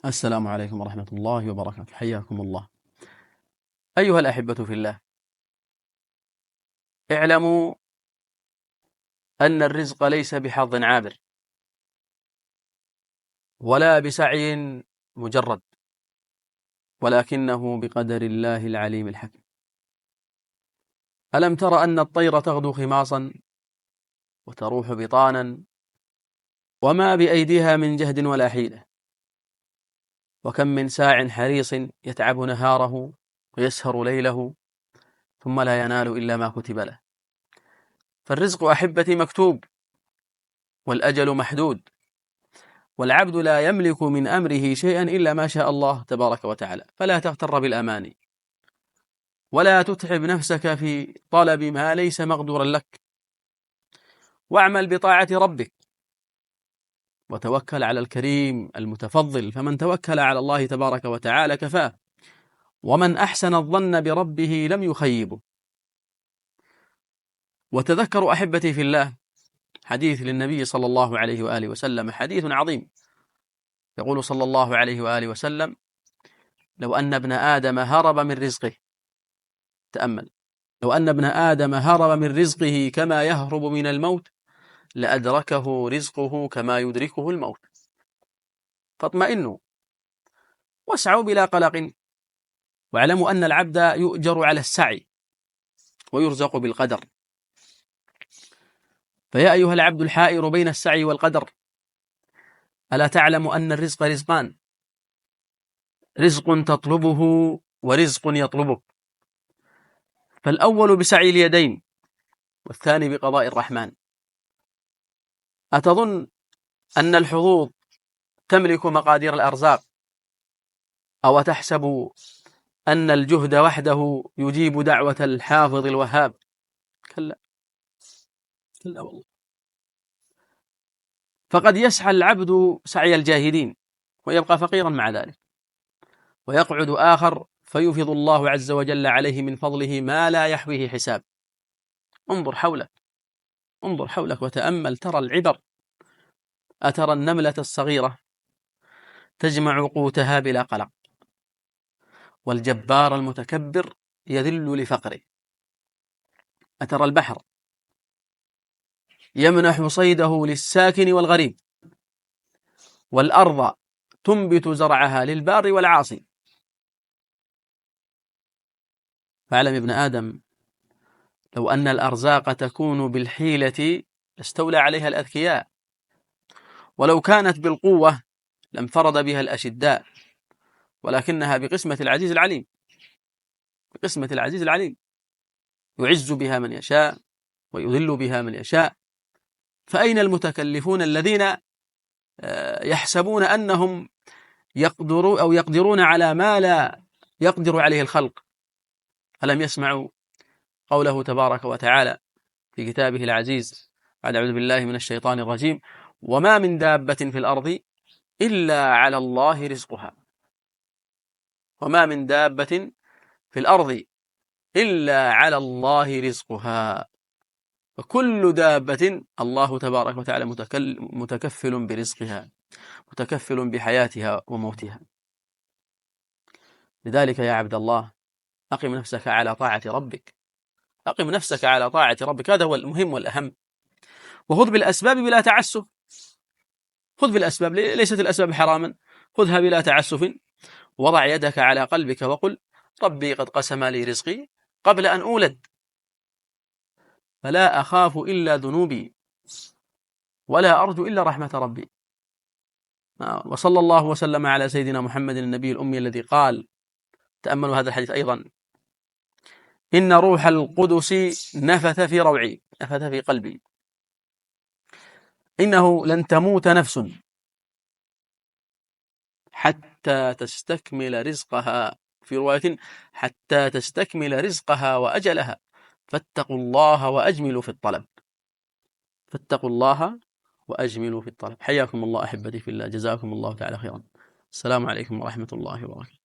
السلام عليكم ورحمة الله وبركاته، حياكم الله. أيها الأحبة في الله، اعلموا أن الرزق ليس بحظ عابر ولا بسعي مجرد، ولكنه بقدر الله العليم الحكيم. ألم تر أن الطير تغدو خماصا وتروح بطانا، وما بأيديها من جهد ولا حيلة، وكم من ساع حريص يتعب نهاره ويسهر ليله ثم لا ينال إلا ما كتب له. فالرزق أحبتي مكتوب، والأجل محدود، والعبد لا يملك من أمره شيئا إلا ما شاء الله تبارك وتعالى. فلا تغتر بالأماني، ولا تتعب نفسك في طلب ما ليس مقدورا لك، واعمل بطاعة ربك، وتوكل على الكريم المتفضل، فمن توكل على الله تبارك وتعالى كفاه، ومن أحسن الظن بربه لم يخيبه. وتذكروا أحبتي في الله حديث للنبي صلى الله عليه وآله وسلم، حديث عظيم. يقول صلى الله عليه وآله وسلم: لو أن ابن آدم هرب من رزقه، تأمل، لو أن ابن آدم هرب من رزقه كما يهرب من الموت، لأدركه رزقه كما يدركه الموت. فاطمئنوا واسعوا بلا قلق، واعلموا أن العبد يؤجر على السعي ويرزق بالقدر. فيا أيها العبد الحائر بين السعي والقدر، ألا تعلم أن الرزق رزقان؟ رزق تطلبه ورزق يطلبك، فالأول بسعي اليدين، والثاني بقضاء الرحمن. أتظن أن الحظوظ تملك مقادير الأرزاق، أو تحسب أن الجهد وحده يجيب دعوة الحافظ الوهاب؟ كلا، كلا والله. فقد يسعى العبد سعي الجاهدين ويبقى فقيرا مع ذلك، ويقعد آخر فيفض الله عز وجل عليه من فضله ما لا يحويه حساب. انظر حولك، انظر حولك وتأمل، ترى العبر. أترى النملة الصغيرة تجمع قوتها بلا قلق، والجبار المتكبر يذل لفقره. أترى البحر يمنح صيده للساكن والغريب، والأرض تنبت زرعها للبار والعاصي. فاعلم ابن آدم، لو أن الأرزاق تكون بالحيلة استولى عليها الأذكياء، ولو كانت بالقوة لم فرض بها الأشداء، ولكنها بقسمة العزيز العليم، بقسمة العزيز العليم، يعز بها من يشاء ويذل بها من يشاء. فأين المتكلفون الذين يحسبون أنهم يقدرون على ما لا يقدر عليه الخلق؟ ألم يسمعوا قوله تبارك وتعالى في كتابه العزيز بعد أعوذ بالله من الشيطان الرجيم: وما من دابة في الأرض إلا على الله رزقها. وما من دابة في الأرض إلا على الله رزقها. فكل دابة الله تبارك وتعالى متكفل برزقها، متكفل بحياتها وموتها. لذلك يا عبد الله، أقم نفسك على طاعة ربك، أقم نفسك على طاعة ربك، هذا هو المهم والأهم. وخذ بالأسباب بلا تعسف، خذ بالأسباب، ليست الأسباب حراما، خذها بلا تعسف. وضع يدك على قلبك وقل: ربي قد قسم لي رزقي قبل أن أولد، فلا أخاف إلا ذنوبي، ولا أرجو إلا رحمة ربي. وصلى الله وسلم على سيدنا محمد النبي الأمي الذي قال، تأملوا هذا الحديث أيضا: إن روح القدس نفث في روعي، نفث في قلبي، إنه لن تموت نفس حتى تستكمل رزقها، في رواية حتى تستكمل رزقها وأجلها، فاتقوا الله وأجملوا في الطلب، فاتقوا الله وأجملوا في الطلب. حياكم الله أحبتي في الله، جزاكم الله تعالى خيرا. السلام عليكم ورحمة الله وبركاته.